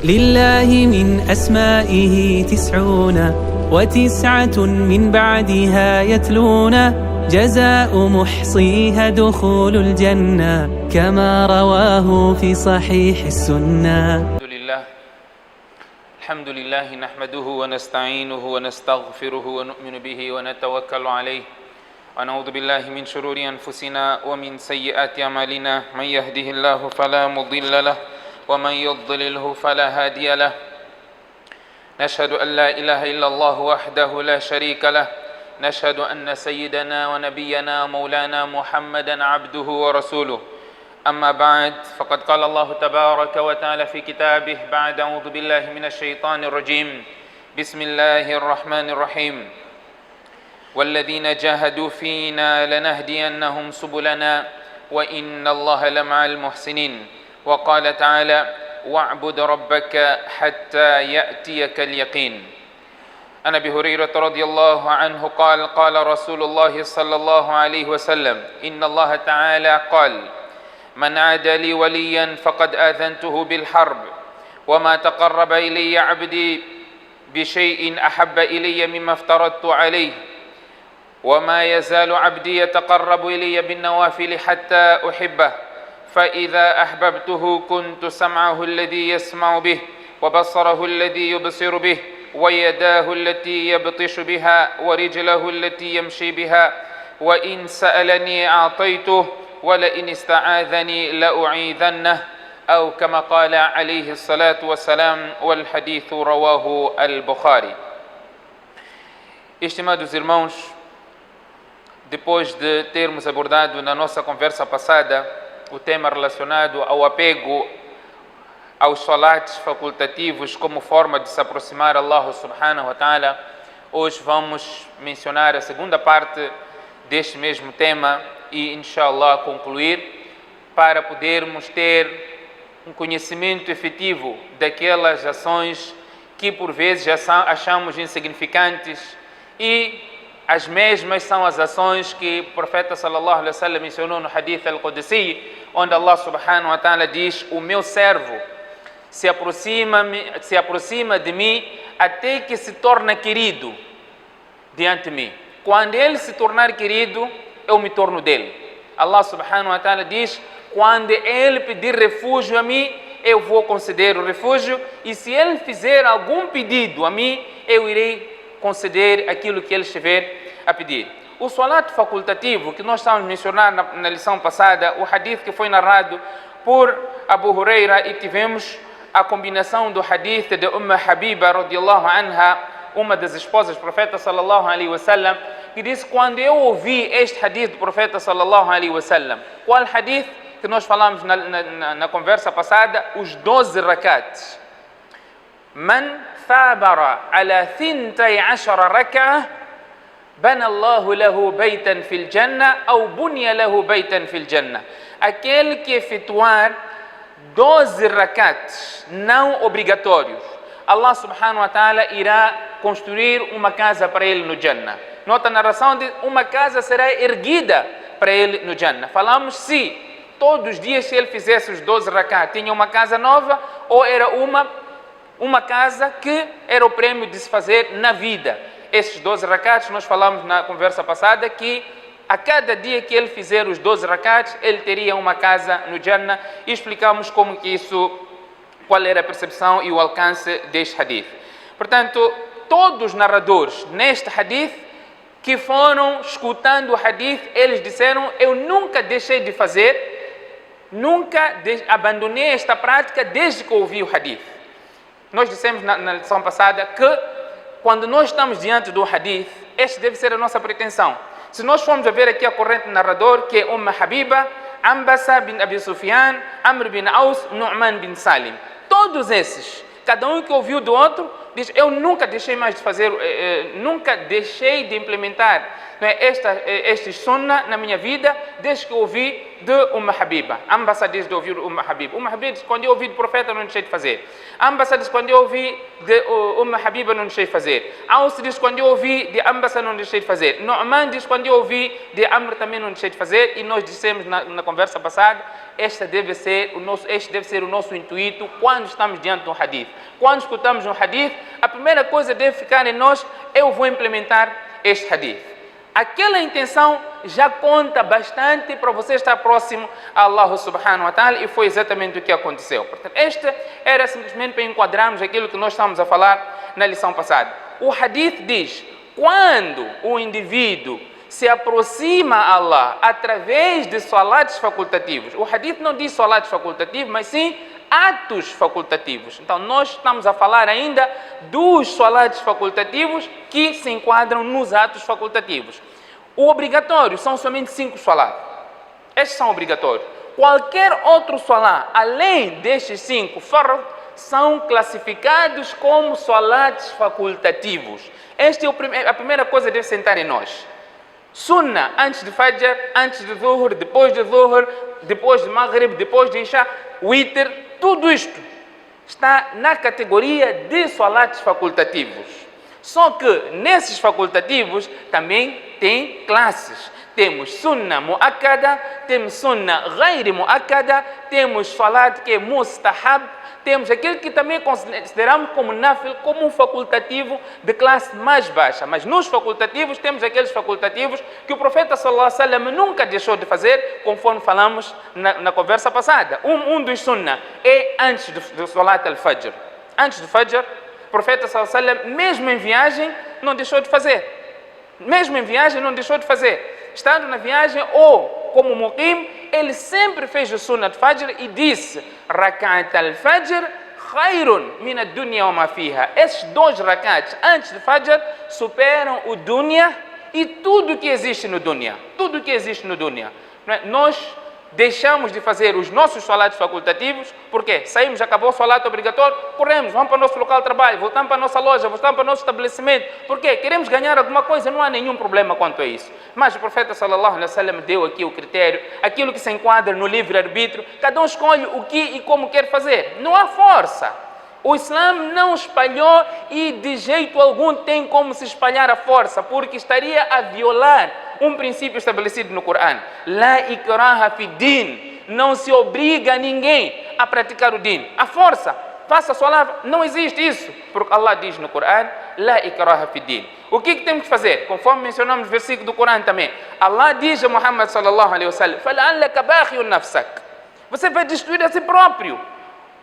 لله من أسمائه 99 من بعدها يتلون جزاء محصيها دخول الجنة كما رواه في صحيح السنة. الحمد لله نحمده ونستعينه ونستغفره ونؤمن به ونتوكل عليه ونعوذ بالله من شرور أنفسنا ومن سيئات أعمالنا من يهده الله فلا مضل له ومن يضلله فلا هادي له نشهد أن لا إله إلا الله وحده لا شريك له نشهد أن سيدنا ونبينا مولانا محمدا عبده ورسوله أما بعد فقد قال الله تبارك وتعالى في كتابه بعد أعوذ بالله من الشيطان الرجيم بسم الله الرحمن الرحيم والذين جاهدوا فينا لنهدينهم سبلنا وإن الله لمع المحسنين وقال تعالى واعبد ربك حتى يأتيك اليقين. عن أبي هريرة رضي الله عنه قال قال رسول الله صلى الله عليه وسلم إن الله تعالى قال من عادى لي وليا فقد آذنته بالحرب وما تقرب إلي عبدي بشيء أحب إلي مما افترضت عليه وما يزال عبدي يتقرب إلي بالنوافل حتى أحبه فإذا أحببته كنت سمعه الذي يسمع به وبصره الذي يبصر به ويداه التي يبطش بها ورجله التي يمشي بها وإن سألني أعطيته ولئن استعاذني لأعيذنه أو كما قال عليه الصلاة والسلام والحديث رواه البخاري. Estimados irmãos, depois de termos abordado na nossa conversa passada o tema relacionado ao apego aos salates facultativos como forma de se aproximar a Allah subhanahu wa ta'ala, hoje vamos mencionar a segunda parte deste mesmo tema e inshallah concluir para podermos ter um conhecimento efetivo daquelas ações que por vezes já achamos insignificantes e as mesmas são as ações que o profeta sallallahu alaihi wasallam mencionou no hadith al-Qudsi, onde Allah subhanahu wa ta'ala diz: o meu servo se aproxima de mim até que se torna querido diante de mim. Quando ele se tornar querido, eu me torno dele. Allah subhanahu wa ta'ala diz: quando ele pedir refúgio a mim, eu vou conceder o refúgio, e se ele fizer algum pedido a mim, eu irei conceder aquilo que ele estiver a pedir. O salat facultativo que nós estamos mencionando na lição passada, o hadith que foi narrado por Abu Huraira, e tivemos a combinação do hadith de Habiba radiyallahu anha, uma das esposas do profeta sallallahu alaihi wasallam, que disse: quando eu ouvi este hadith do profeta sallallahu alaihi wasallam, qual hadith que nós falamos na conversa passada? Os 12 rakats. Man ثابر على 12 ركعة بنى الله له بيتا في الجنة أو بني له بيتا في الجنة. Aquele que efetuar 12 rakats não obrigatórios, Allah subhanahu wa ta'ala irá construir uma casa para ele no Jannah. Nota a narração de uma casa será erguida para ele no Jannah. Falamos se todos os dias, se ele fizesse os 12 rakats, tinha uma casa nova ou era uma casa que era o prêmio de se fazer na vida. Esses 12 rakats, nós falamos na conversa passada que a cada dia que ele fizer os 12 rakats, ele teria uma casa no Jannah, e explicamos como que isso, qual era a percepção e o alcance deste hadith. Portanto, todos os narradores neste hadith que foram escutando o hadith, eles disseram: eu nunca deixei de fazer, nunca abandonei esta prática desde que ouvi o hadith. Nós dissemos na lição passada que quando nós estamos diante do hadith, este deve ser a nossa pretensão. Se nós formos a ver aqui a corrente narrador, que é Habiba, Ambasa bin Abi Sufyan, Amr bin Aus, Nu'man bin Salim. Todos esses, cada um que ouviu do outro, Diz, eu nunca deixei mais de fazer, nunca deixei de implementar, não é, este sunnah na minha vida, desde que eu ouvi de Habiba. Ambas diz de ouvir Habiba. Habiba diz, quando eu ouvi do profeta, não deixei de fazer. Ambas diz, quando eu ouvi de Habiba, não deixei de fazer. Aus diz, quando eu ouvi de Ambas, não deixei de fazer. Nu'man diz, quando eu ouvi de Amr, também não deixei de fazer. E nós dissemos na conversa passada, este deve ser o nosso intuito quando estamos diante de um hadith. Quando escutamos um hadith, a primeira coisa deve ficar em nós, eu vou implementar este hadith. Aquela intenção já conta bastante para você estar próximo a Allah subhanahu wa ta'ala, e foi exatamente o que aconteceu. Portanto, este era simplesmente para enquadrarmos aquilo que nós estamos a falar na lição passada. O hadith diz, quando o indivíduo se aproxima a Allah através de salatos facultativos, o hadith não diz salatos facultativos, mas sim atos facultativos. Então, nós estamos a falar ainda dos salatos facultativos que se enquadram nos atos facultativos. O obrigatório são somente 5 salatos. Estes são obrigatórios. Qualquer outro salat, além destes 5 fard, são classificados como salatos facultativos. Esta é a primeira coisa que deve sentar em nós. Sunnah, antes de Fajr, antes de Dhuhr, depois de Dhuhr, depois de Maghrib, depois de Isha, Witr, tudo isto está na categoria de salatos facultativos. Só que nesses facultativos também tem classes. Temos Sunnah Mu'akkada, temos Sunnah Ghairi Mu'akkada, temos salat que é Mustahab, temos aquele que também consideramos como nafil, como um facultativo de classe mais baixa. Mas nos facultativos temos aqueles facultativos que o profeta sallallahu alaihi wasallam nunca deixou de fazer, conforme falamos na conversa passada. Um dos sunnah é antes do salat al-fajr. Antes do fajr, o profeta sallallahu alaihi wasallam, mesmo em viagem, não deixou de fazer. Mesmo em viagem, não deixou de fazer. Estando na viagem ou como muqim, ele sempre fez o sunnah de Fajr e disse: Rak'at al-Fajr khairun min ad-dunya wa ma fiha. Esses 2 rak'ats antes de Fajr superam o dunya e tudo que existe no dunya. Tudo que existe no dunya. Nós deixamos de fazer os nossos salatos facultativos, porque saímos, acabou o salato obrigatório, corremos, vamos para o nosso local de trabalho, voltamos para a nossa loja, voltamos para o nosso estabelecimento, porque queremos ganhar alguma coisa, não há nenhum problema quanto a isso. Mas o profeta sallallahu alaihi wasallam deu aqui o critério, aquilo que se enquadra no livre-arbítrio, cada um escolhe o que e como quer fazer, não há força. O Islã não espalhou e de jeito algum tem como se espalhar a força, porque estaria a violar um princípio estabelecido no Corão. La ikraha fi din. Não se obriga a ninguém a praticar o din. A força, faça a salat, não existe isso. Porque Allah diz no Corão, La ikraha fi din. O que temos que fazer? Conforme mencionamos no versículo do Corão também. Allah diz a Muhammad sallallahu alaihi wasallam, فَلَعَلَّكَ بَاخِيٌ نَفْسَكَ. Você vai destruir a si próprio.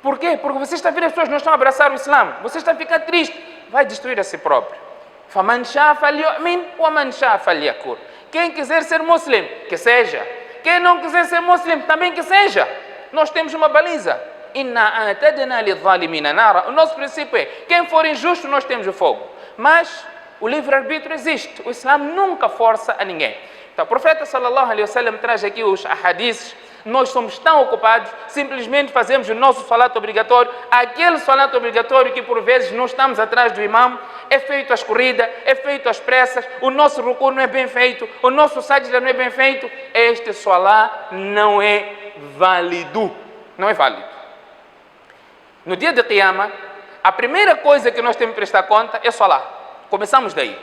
Por quê? Porque você está vendo as pessoas não estão a abraçar o Islã. Você está a ficar triste. Vai destruir a si próprio. فَمَنْ شَاءَ فَلْيُؤْمِنْ وَمَنْ شَاءَ فَلْيَكْفُرْ. Quem quiser ser muslim, que seja. Quem não quiser ser muslim, também que seja. Nós temos uma baliza. إِنَّا أَعْتَدْنَا لِلظَّالِمِينَ نَارًا. O nosso princípio é, quem for injusto, nós temos o fogo. Mas o livre-arbítrio existe. O Islã nunca força a ninguém. Então, o profeta sallallahu alaihi wasallam traz aqui os hadiths. Nós somos tão ocupados, simplesmente fazemos o nosso salat obrigatório, aquele salat obrigatório que por vezes não estamos atrás do imam, é feito às corridas, é feito às pressas, o nosso ruku não é bem feito, o nosso sajda não é bem feito, este salat não é válido, não é válido. No dia de Qiyamah, a primeira coisa que nós temos que prestar conta é o salat, começamos daí.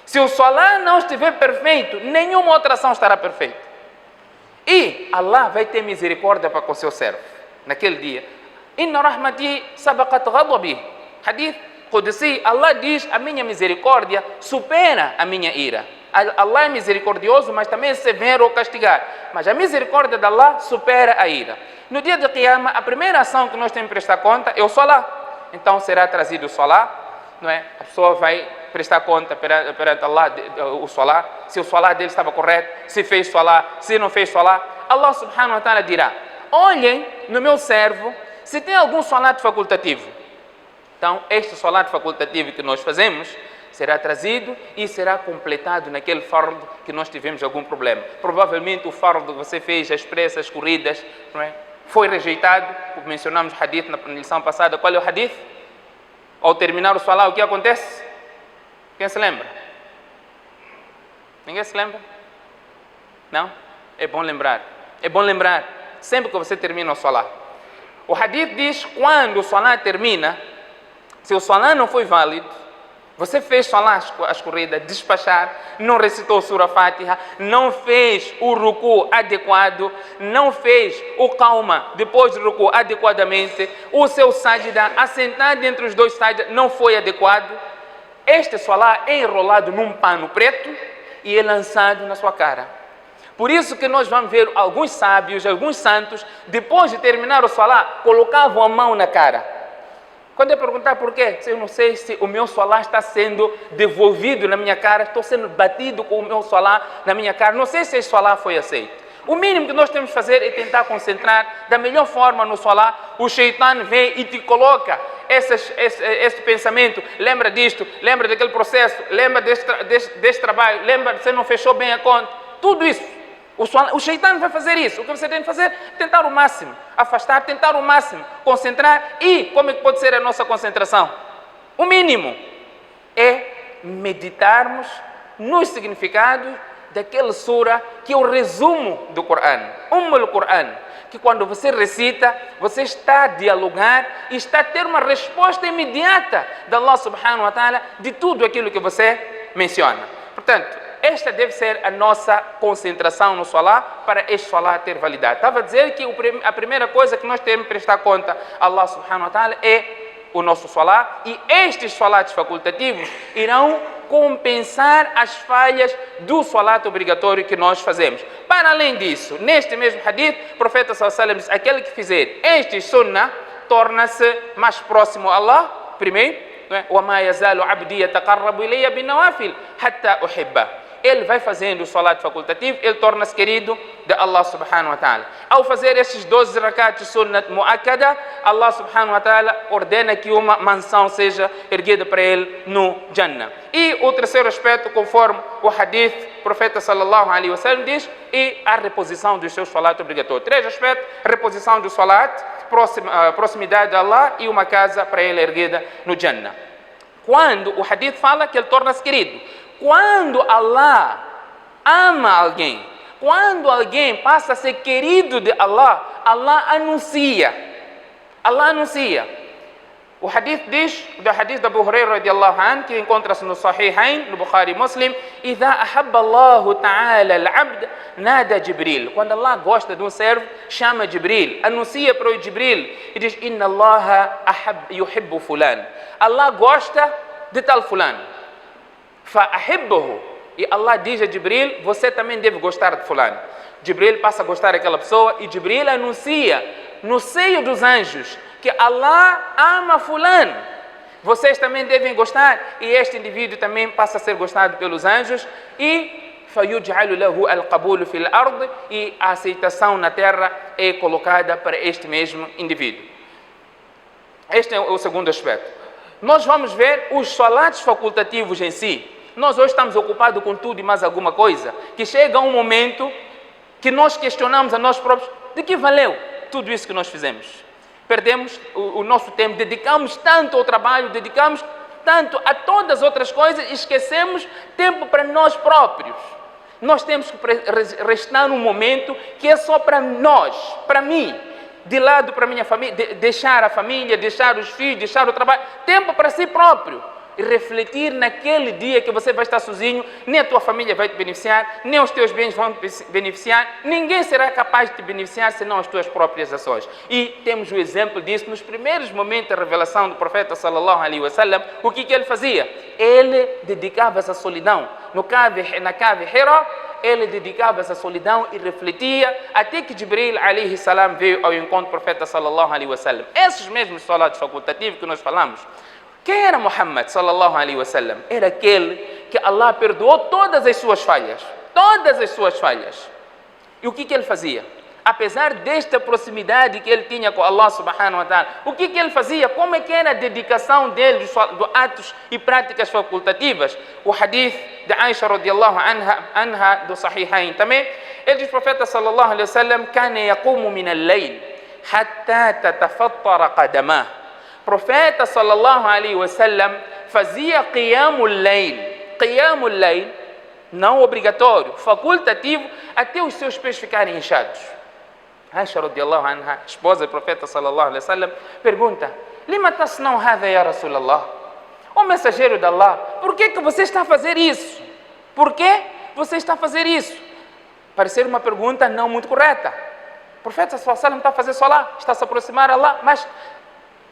Se o salat não estiver perfeito, nenhuma outra ação estará perfeita. E Allah vai ter misericórdia para com o seu servo. Naquele dia, Inna rahmati sabaqat ghadabi. Hadith Qudsi, Allah diz, a minha misericórdia supera a minha ira. Allah é misericordioso, mas também é severo ao castigar. Mas a misericórdia de Allah supera a ira. No dia de Qiyamah, a primeira ação que nós temos que prestar conta é o salat. Então será trazido o salat, não é? A pessoa vai prestar conta perante Allah o salat, se o salat dele estava correto, se fez salat, se não fez salat. Allah subhanahu wa ta'ala dirá: olhem no meu servo se tem algum salat facultativo. Então este salat facultativo que nós fazemos será trazido e será completado naquele fardo que nós tivemos algum problema. Provavelmente o fardo que você fez, as pressas, as corridas, não é? Foi rejeitado. Mencionamos o hadith na lição passada. Qual é o hadith? Ao terminar o salat, o que acontece? Quem se lembra? Ninguém se lembra? Não? É bom lembrar. É bom lembrar sempre que você termina o salat. O hadith diz, quando o salat termina, se o salat não foi válido, você fez salat as corridas, despachar, não recitou Surah Fatiha, não fez o ruku adequado, não fez o calma depois do ruku adequadamente, o seu sajda, assentar entre os dois sajda, não foi adequado, este salat é enrolado num pano preto e é lançado na sua cara. Por isso que nós vamos ver alguns sábios, alguns santos, depois de terminar o salat, colocavam a mão na cara. Quando eu perguntar por quê, eu não sei se o meu salat está sendo devolvido na minha cara, estou sendo batido com o meu salat na minha cara, não sei se esse salat foi aceito. O mínimo que nós temos que fazer é tentar concentrar da melhor forma no salat. O Shaitan vem e te coloca esse pensamento, lembra disto, lembra daquele processo, lembra deste trabalho, lembra que você não fechou bem a conta, tudo isso. O Shaitan vai fazer isso. O que você tem que fazer é tentar o máximo, afastar, tentar o máximo, concentrar. E como é que pode ser a nossa concentração? O mínimo é meditarmos nos significados daquele sura que é o resumo do Coran, Quran, que quando você recita, você está a dialogar e está a ter uma resposta imediata da Allah subhanahu wa ta'ala de tudo aquilo que você menciona. Portanto, esta deve ser a nossa concentração no salat para este salat ter validade. Estava a dizer que a primeira coisa que nós temos que prestar conta a Allah subhanahu wa ta'ala é o nosso salat, e estes salats facultativos irão compensar as falhas do salat obrigatório que nós fazemos. Para além disso, neste mesmo hadith, o profeta sallallahu alaihi wasallam diz, aquele que fizer este sunnah torna-se mais próximo a Allah, primeiro, وَمَا يَزَالُ عَبْدِي يَتَقَرَّبُ إِلَيَّ بِالنَّوَافِلِ حَتَّى أُحِبَّهُ. Ele vai fazendo o salat facultativo, ele torna-se querido de Allah subhanahu wa ta'ala. Ao fazer estes 12 rakats sunnat mu'akkada, Allah subhanahu wa ta'ala ordena que uma mansão seja erguida para ele no Jannah. E o terceiro aspecto, conforme o hadith, o profeta sallallahu alaihi wasallam diz, é a reposição dos seus salat obrigatórios. Três aspectos: reposição do salat, proximidade de Allah e uma casa para ele erguida no Jannah. Quando o hadith fala que ele torna-se querido, quando Allah ama alguém, quando alguém passa a ser querido de Allah, Allah anuncia. O hadith diz, do hadith de Abu Hurairah radiallahu anhu, que encontra-se no Sahihain, no Bukhari Muslim, إِذَا أَحَبَّ اللَّهُ تَعَالَى الْعَبْدَ نَادَى Jibril. Quando Allah gosta de um servo, chama Jibril, anuncia para o Jibril e diz, إِنَّ اللَّهَ يُحِبُّ فُلَانٍ. Allah gosta de tal fulano. فَأَحِبُّهُ. E Allah diz a Jibril, você também deve gostar de fulano. Jibril passa a gostar daquela pessoa e Jibril anuncia no seio dos anjos que Allah ama fulano. Vocês também devem gostar, e este indivíduo também passa a ser gostado pelos anjos, e فَيُجْعَلُ لَهُ الْقَبُولُ فِي الْأَرْضِ, e a aceitação na terra é colocada para este mesmo indivíduo. Este é o segundo aspecto. Nós vamos ver os salats facultativos em si. Nós hoje estamos ocupados com tudo e mais alguma coisa, que chega um momento que nós questionamos a nós próprios, de que valeu tudo isso que nós fizemos? Perdemos o nosso tempo, dedicamos tanto ao trabalho, dedicamos tanto a todas as outras coisas, esquecemos tempo para nós próprios. Nós temos que restar um momento que é só para nós, para mim, de lado para a minha família, deixar a família, deixar os filhos, deixar o trabalho, tempo para si próprio. E refletir naquele dia que você vai estar sozinho, nem a tua família vai te beneficiar, nem os teus bens vão te beneficiar, ninguém será capaz de te beneficiar senão as tuas próprias ações. E temos o exemplo disso nos primeiros momentos da revelação do profeta sallallahu alaihi wasallam. O que ele fazia? Ele dedicava-se à solidão. Na cave Hira, ele dedicava-se à solidão e refletia até que Jibril alaihi salam veio ao encontro do profeta sallallahu alaihi wasallam. Esses mesmos salatos facultativos que nós falamos. Quem era Muhammad sallallahu alaihi wasallam? Era aquele que Allah perdoou todas as suas falhas. Todas as suas falhas. E o que ele fazia? Apesar desta proximidade que ele tinha com Allah subhanahu wa ta'ala, o que ele fazia? Como é que era a dedicação dele dos atos e práticas facultativas? O hadith de Aisha radiallahu anha do Sahihain também, ele diz, o profeta sallallahu alaihi wasallam, كان يقوم من الليل حتى تتفطر قدماه. O profeta sallallahu alaihi wasallam fazia qiyamul layl. Qiyamul layl, não obrigatório, facultativo, até os seus pés ficarem inchados. Aisha radiallahu anha, esposa do profeta sallallahu alaihi wasallam, pergunta: Lima tasnau hadha ya Rasulallah? Ó mensageiro de Allah, por que você está a fazer isso? Por que você está a fazer isso? Parecer uma pergunta não muito correta. O profeta sallallahu alaihi wasallam está a fazer salah, está a se aproximar a Allah, mas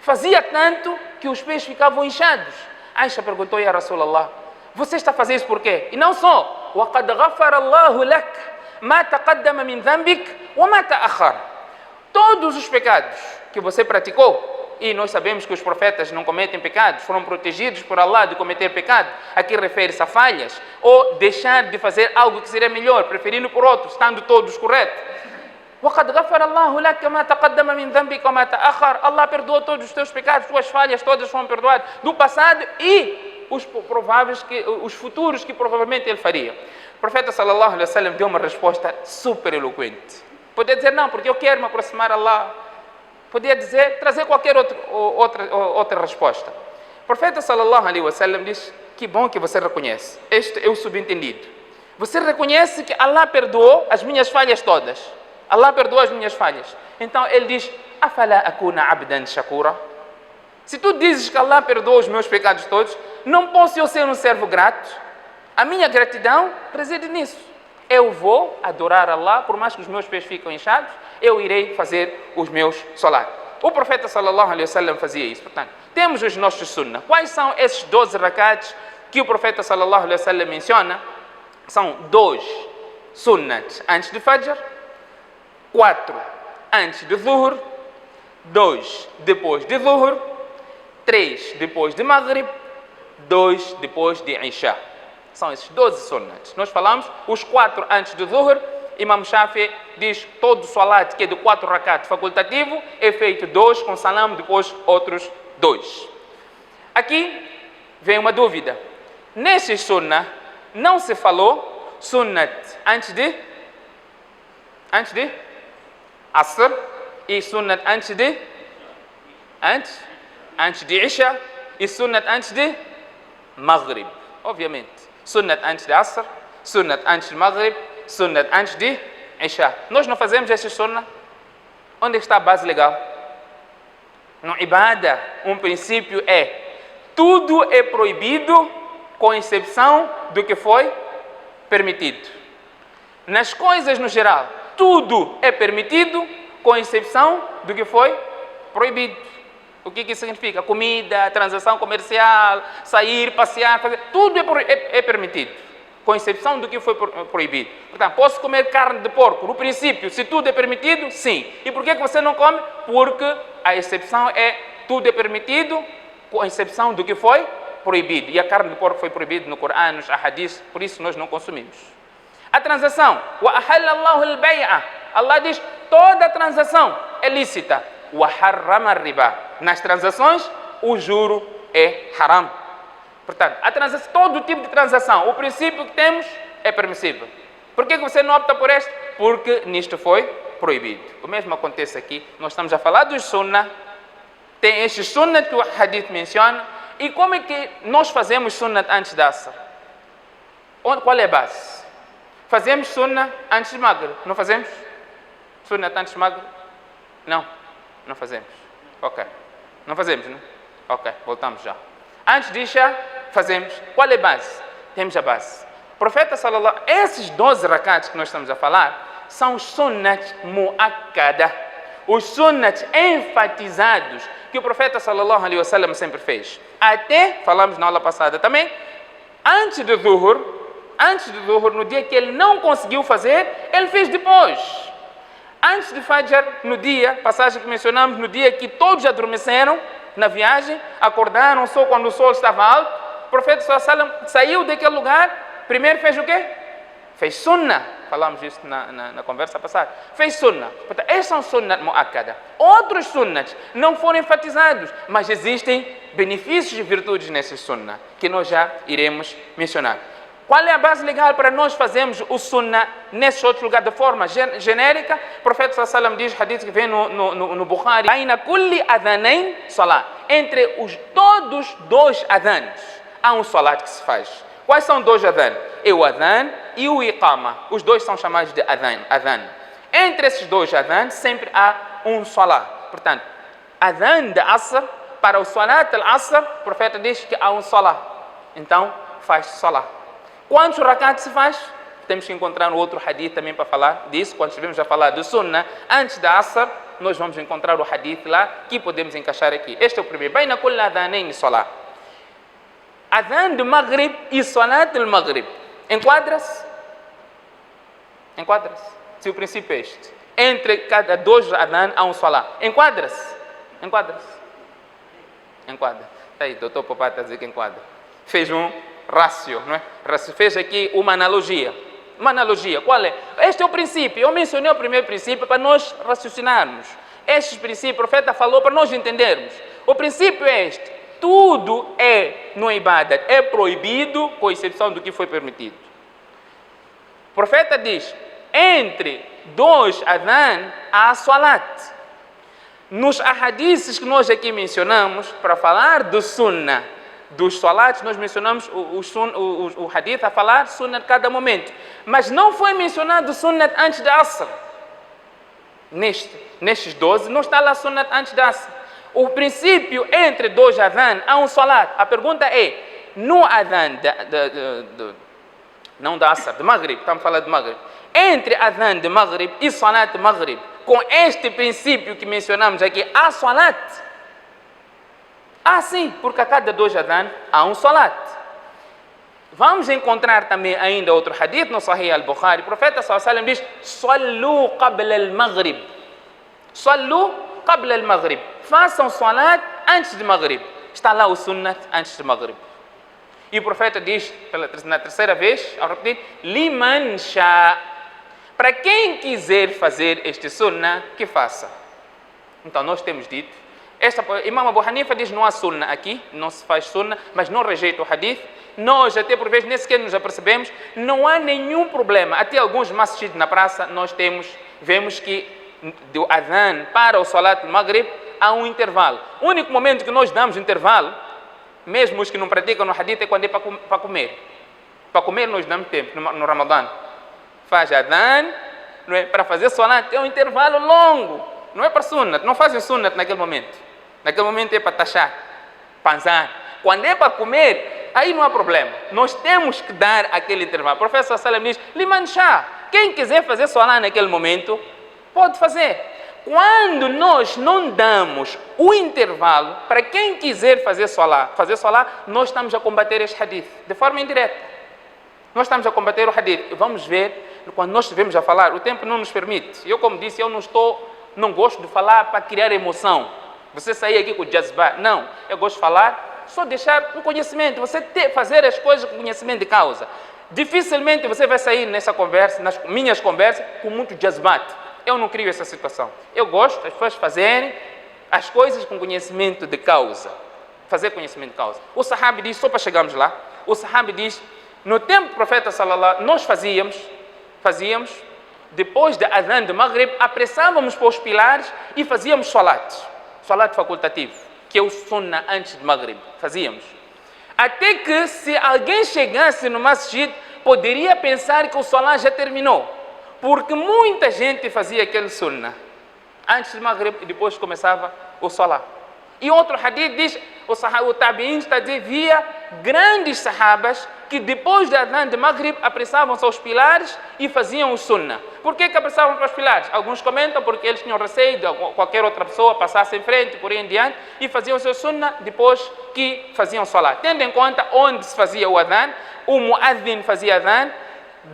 fazia tanto que os pés ficavam inchados. Aisha perguntou: Ya Rasulallah, você está a fazer isso por quê? E não só, وَقَدْ غَفَرَ اللَّهُ لَكَ مَا تَقَدَّمَ مِنْ ذَنْبِكَ وَمَا تَأَخَّرَ. Todos os pecados que você praticou, e nós sabemos que os profetas não cometem pecados, foram protegidos por Allah de cometer pecado. Aqui refere-se a falhas, ou deixar de fazer algo que seria melhor, preferindo por outro, estando todos corretos. وَقَدْ غَفَرَ اللَّهُ لَكَ مَا تَقَدَّمَ مِنْ ذَنْبِكَ وَمَا تَأَخَّرَ. Allah perdoou todos os teus pecados, tuas falhas todas foram perdoadas, do passado e os prováveis, os futuros que provavelmente ele faria. O profeta sallallahu alaihi wasallam deu uma resposta super eloquente. Podia dizer: não, porque eu quero me aproximar a Allah. Podia dizer, trazer qualquer outra resposta. O profeta sallallahu alaihi wasallam diz: que bom que você reconhece. Este é o subentendido. Você reconhece que Allah perdoou as minhas falhas todas. Allah perdoou as minhas falhas. Então ele diz: afala akuna abdan shakura. Se tu dizes que Allah perdoou os meus pecados todos, não posso eu ser um servo grato? A minha gratidão reside nisso. Eu vou adorar Allah, por mais que os meus pés fiquem inchados, eu irei fazer os meus salat. O profeta sallallahu alaihi wasallam fazia isso. Portanto, temos os nossos sunnah. Quais são esses 12 rakats que o profeta sallallahu alaihi wasallam menciona? São 2 sunnat antes de Fajr, 4 antes de Zuhr, 2 depois de Zuhr, 3 depois de Maghrib, 2 depois de Isha. São esses 12 sunnats. Nós falamos os 4 antes do Zuhr. Imam Shafi diz todo salat que é de 4 rakat facultativo é feito 2 com salam, depois outros 2. Aqui vem uma dúvida. Nesses sunnah não se falou sunnat antes de Asr e sunnat antes de Isha e sunnat antes de Maghrib. Obviamente. Sunnat antes de Asr, sunnat antes de Maghrib, sunnat antes de Isha. Nós não fazemos esse sunnah. Onde está a base legal? No Ibadah, um princípio é: tudo é proibido com exceção do que foi permitido. Nas coisas no geral, tudo é permitido com exceção do que foi proibido. O que isso significa? Comida, transação comercial, sair, passear, fazer, tudo é permitido, com exceção do que foi proibido. Portanto, posso comer carne de porco? No princípio, se tudo é permitido, sim. E por que você não come? Porque a exceção é tudo é permitido, com exceção do que foi proibido. E a carne de porco foi proibida no Corão, nos ahadis, por isso nós não consumimos. A transação, وَأَحَلَّ اللَّهُ الْبَيْعَ. Allah diz, toda transação é lícita. وَحَرَّمَ الرِّبَا. Nas transações, o juro é haram. Portanto, a transação, todo tipo de transação, o princípio que temos é permissível. Por que você não opta por este? Porque nisto foi proibido. O mesmo acontece aqui. Nós estamos a falar dos sunnah. Tem estes sunnah que o hadith menciona. E como é que nós fazemos sunnah antes da Asr? Qual é a base? Fazemos sunnah antes de Maghrib. Não fazemos? Sunnah antes de Maghrib? Não fazemos. Ok. Não fazemos, não? Ok, voltamos já. Antes de Isha, fazemos. Qual é a base? Temos a base. O profeta sallallahu alaihi wasallam, esses 12 rakats que nós estamos a falar, são os sunnats muakkada. Os sunnats enfatizados que o profeta sallallahu alaihi wasallam sempre fez. Até, falamos na aula passada também, antes do Zuhr, no dia que ele não conseguiu fazer, ele fez depois. Antes de Fajr, no dia, passagem que mencionamos, no dia que todos adormeceram na viagem, acordaram só quando o sol estava alto, o profeta sallallahu alaihi wasallam saiu daquele lugar, primeiro fez o quê? Fez sunnah. Falamos isso na conversa passada. Fez sunnah. Portanto, esses são sunnat muakkada. Outros sunnats não foram enfatizados, mas existem benefícios e virtudes nesses sunnah, que nós já iremos mencionar. Qual é a base legal para nós fazermos o sunnah nesse outro lugar de forma genérica? O profeta sallallahu alaihi wasallam diz, hadith que vem no Bukhari, "Aina kulli adhanain salat." Entre todos dois adhans, há um salat que se faz. Quais são dois adhan? É o adhan e o iqama. Os dois são chamados de adhan. Entre esses dois adhan, sempre há um salat. Portanto, adhan de asr, para o salat al-asr, o profeta diz que há um salat. Então, faz salat. Quantos rakat se faz? Temos que encontrar um outro hadith também para falar disso. Quando estivermos a falar do sunnah, antes da asr, nós vamos encontrar o hadith lá que podemos encaixar aqui. Este é o primeiro. Baina kulli adhanain salat. Adhan de Maghrib e salat al-Maghrib. Enquadra-se? Enquadra-se. Se o princípio é este. Entre cada dois adhan há um salat. Enquadra-se? Enquadra-se. Enquadra. Aí, doutor Popá está a dizer que enquadra. Fez um rácio, não é? Fez aqui uma analogia. Uma analogia, qual é? Este é o princípio. Eu mencionei o primeiro princípio para nós raciocinarmos. Este princípio, o profeta falou para nós entendermos. O princípio é este. Tudo no ibadat é proibido, com exceção do que foi permitido. O profeta diz, entre dois adhan há salat. Nos ahadiths que nós aqui mencionamos, para falar do sunnah, dos salats, nós mencionamos o hadith a falar sunnah de cada momento. Mas não foi mencionado sunnah antes da asr. Nestes 12, não está lá sunnah antes da asr. O princípio entre dois adhan há um salat. A pergunta é, no adhan, não da asr, de Maghrib, estamos falando de Maghrib. Entre adhan de Maghrib e salat de Maghrib, com este princípio que mencionamos aqui, há salat? Ah, sim, porque a cada dois adhan há um salat. Vamos encontrar também ainda outro hadith no Sahih al-Bukhari. O profeta sallallahu alaihi wasallam diz, "Sallu qabla al-Maghrib." Sallu qabla al-Maghrib. Façam salat antes de Maghrib. Está lá o sunnat antes de Maghrib. E o profeta diz, na terceira vez, ao repetir, "Liman sha." Para quem quiser fazer este sunnah, que faça. Então, nós temos dito, Imam Abu Hanifa diz, não há sunnah aqui, não se faz sunnah, mas não rejeita o hadith. Nós, até por vezes, nem sequer nos apercebemos, não há nenhum problema. Até alguns masjid na praça, nós vemos que do adhan para o salat do Maghrib, há um intervalo. O único momento que nós damos intervalo, mesmo os que não praticam no hadith, é quando é para comer. Para comer nós damos tempo, no Ramadã. Faz adhan, não é? Para fazer salat, é um intervalo longo. Não é para sunnat, não fazem sunnat naquele momento. Naquele momento é para tachar, panzar. Quando é para comer, aí não há problema. Nós temos que dar aquele intervalo. O professor Salam diz, "Liman sha." Quem quiser fazer salat naquele momento, pode fazer. Quando nós não damos o intervalo para quem quiser fazer salat, nós estamos a combater este hadith de forma indireta. Nós estamos a combater o hadith. Vamos ver, quando nós estivemos a falar, o tempo não nos permite. Eu, como disse, eu não gosto de falar para criar emoção. Você sair aqui com o jazba. Não, eu gosto de falar, só deixar um conhecimento. Você fazer as coisas com conhecimento de causa. Dificilmente você vai sair nessa conversa, nas minhas conversas, com muito jazbat. Eu não crio essa situação. Eu gosto das pessoas fazerem as coisas com conhecimento de causa. Fazer conhecimento de causa. O sahabi diz, só para chegarmos lá, o sahabi diz, no tempo do profeta sallallahu, nós fazíamos, depois da adhan de Maghrib, apressávamos para os pilares e fazíamos salat facultativo, que é o sunnah antes de Maghrib, fazíamos. Até que se alguém chegasse no masjid, poderia pensar que o salat já terminou, porque muita gente fazia aquele sunnah antes de Maghrib e depois começava o salat. E outro hadith diz, o tabi'in está a dizer, via grandes sahabas que depois da adhan de Maghrib apressavam-se aos pilares e faziam o sunnah. Por que apressavam para os pilares? Alguns comentam porque eles tinham receio de qualquer outra pessoa passasse em frente, por aí em diante, e faziam o seu sunnah depois que faziam salat. Tendo em conta onde se fazia o adhan, o muadhin fazia adhan,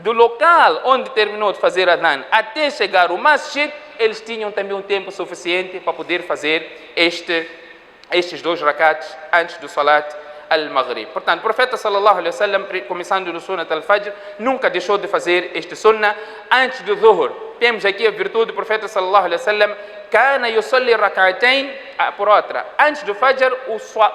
do local onde terminou de fazer adhan até chegar ao masjid, eles tinham também um tempo suficiente para poder fazer estes 2 rakats antes do salat al-Maghrib. Portanto, o profeta sallallahu alaihi wasallam, começando no sunnat al-Fajr, nunca deixou de fazer este sunnah antes do Dhuhr. Temos aqui a virtude do profeta sallallahu alaihi wasallam, kana yusalli rak'atayn, por outra. Antes do Fajr,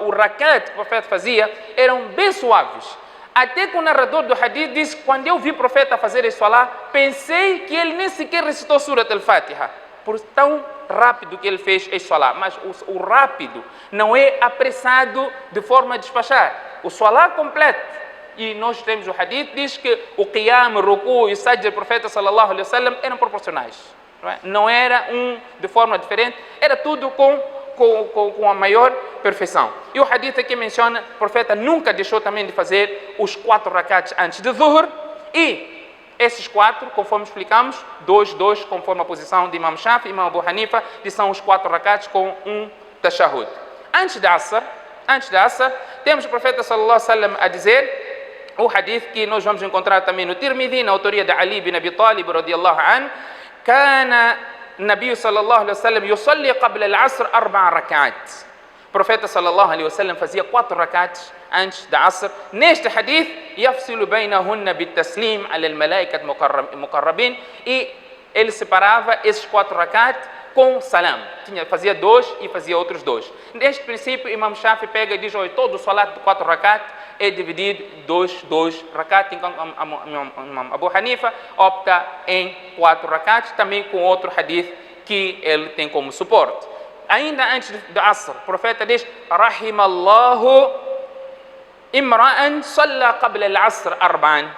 o rakat que o profeta fazia eram bem suaves. Até que o narrador do hadith diz: quando eu vi o profeta fazer esse salá, pensei que ele nem sequer recitou Surat al-Fatiha, por tão rápido que ele fez esse salá. Mas o rápido não é apressado de forma a despachar. O salá completo, e nós temos o hadith, diz que o qiyam, o ruku e o sajda do profeta sallallahu alaihi wasallam eram proporcionais. Não era de forma diferente, era tudo com a maior perfeição. E o hadith aqui menciona, o profeta nunca deixou também de fazer os 4 rakats antes de Zuhr, e esses 4, conforme explicamos, 2, conforme a posição de Imam Shafi e Imam Abu Hanifa, que são os 4 rakats com um tashahhud. Antes da Asr, temos o profeta sallallahu alaihi wasallam a dizer, o hadith que nós vamos encontrar também no Tirmidhi, na autoria de Ali bin Abi Talib radiyallahu anhu, كان النبي صلى الله عليه وسلم يصلي قبل العصر 4 ركعات. O profeta sallallahu alaihi wasallam fazia 4 rakats antes da Asr. Neste hadith, يفصل بينهن بالتسليم على الملائكة المقربين, e ele separava esses 4 rakats com salam. Fazia 2 e fazia outros 2. Neste princípio, Imam Shafi pega e diz: olha, todo o salat de 4 rakat é dividido 2 rakat, enquanto Imam Abu Hanifa opta em 4 rakat, também com outro hadith que ele tem como suporte. Ainda antes do Asr, o profeta diz: Rahimallahu imra'an salla qabla al-Asr 4.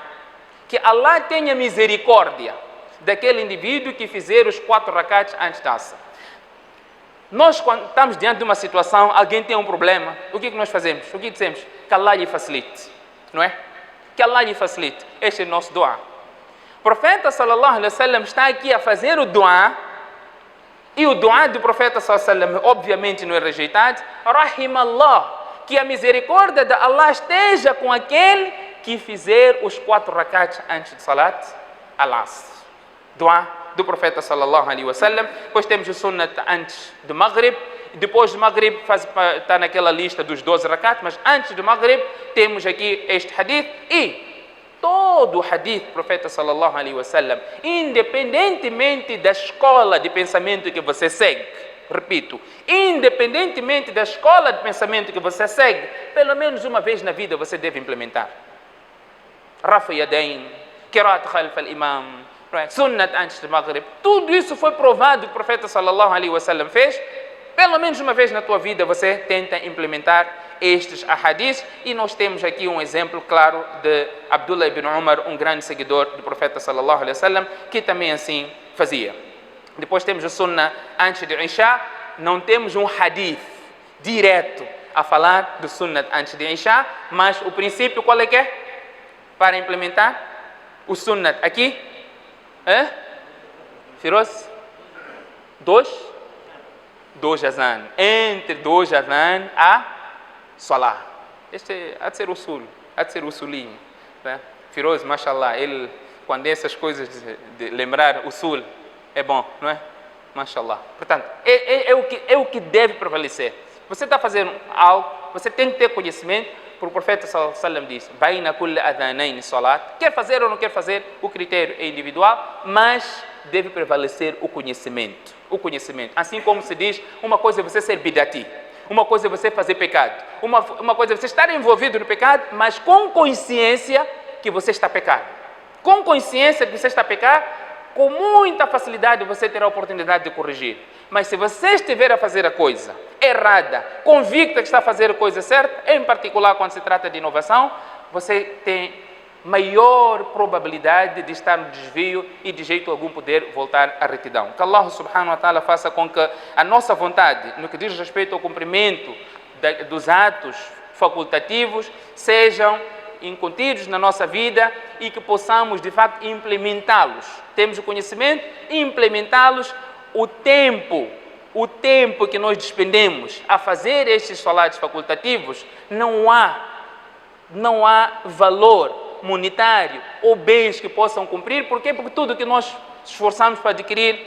Que Allah tenha misericórdia daquele indivíduo que fizer os 4 rakats antes da Asr. Nós, quando estamos diante de uma situação, alguém tem um problema, o que nós fazemos? O que dizemos? Que Allah lhe facilite, não é? Que Allah lhe facilite. Este é o nosso dua. O profeta sallallahu alaihi wasallam está aqui a fazer o dua, e o dua do profeta sallallahu alaihi wasallam obviamente não é rejeitado. Rahimallah, que a misericórdia de Allah esteja com aquele que fizer os 4 rakats antes de Salat al-Asr. Dua do profeta sallallahu alaihi wasallam. Depois temos o sunnat antes do Maghrib. Depois do Maghrib está naquela lista dos 12 rakat, mas antes do Maghrib temos aqui este hadith. E todo o hadith do profeta sallallahu alaihi wasallam, independentemente da escola de pensamento que você segue, repito, independentemente da escola de pensamento que você segue, pelo menos uma vez na vida você deve implementar. Rafa Yadain, Qiraat Khalf al-Imam, Sunnat antes do Maghrib, tudo isso foi provado que o profeta sallallahu alaihi wasallam fez. Pelo menos uma vez na tua vida você tenta implementar estes ahadiths, e nós temos aqui um exemplo claro de Abdullah ibn Umar, um grande seguidor do profeta sallallahu alaihi wasallam, que também assim fazia. Depois temos o sunnah antes de Isha. Não temos um hadith direto a falar do sunnah antes de Isha, mas o princípio qual é que é? Para implementar o sunnah aqui, Firoz? 2 azan. Entre 2 azan a salah. Este há de ser usul, há de ser usulinho. Né? Firoz, mashallah, ele, quando essas coisas de lembrar usul, é bom, não é? Mashallah. Portanto, é o que deve prevalecer. Você está fazendo algo, você tem que ter conhecimento, porque o profeta sallallahu alaihi wasallam diz: baina kulli adhanayn salat. Quer fazer ou não quer fazer, o critério é individual, mas deve prevalecer o conhecimento. O conhecimento. Assim como se diz, uma coisa é você ser bidati, uma coisa é você fazer pecado, uma coisa é você estar envolvido no pecado, mas com consciência que você está pecando. Com consciência que você está pecando, com muita facilidade você terá a oportunidade de corrigir. Mas se você estiver a fazer a coisa errada, convicta que está a fazer a coisa certa, em particular quando se trata de inovação, você tem maior probabilidade de estar no desvio e de jeito algum poder voltar à retidão. Que Allah subhanahu wa ta'ala faça com que a nossa vontade, no que diz respeito ao cumprimento dos atos facultativos, sejam incontidos na nossa vida e que possamos de facto implementá-los. Temos o conhecimento e implementá-los. O tempo que nós despendemos a fazer estes salatos facultativos, não há valor monetário ou bens que possam cumprir. Por quê? Porque tudo que nós esforçamos para adquirir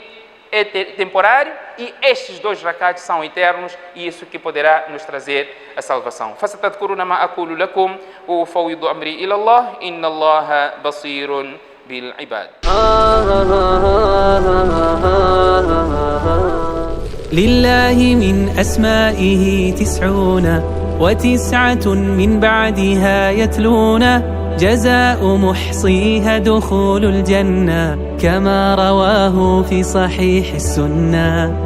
é temporário, e estes 2 rakats são eternos, e isso que poderá nos trazer a salvação. Fasatadhkuruna ma aqulu lakum wa ufawwidu amri ila Allah, inna Allaha basirun bil ibad. لله من أسمائه 90 وتسعة من بعدها يتلون جزاء محصيها دخول الجنة كما رواه في صحيح السنة.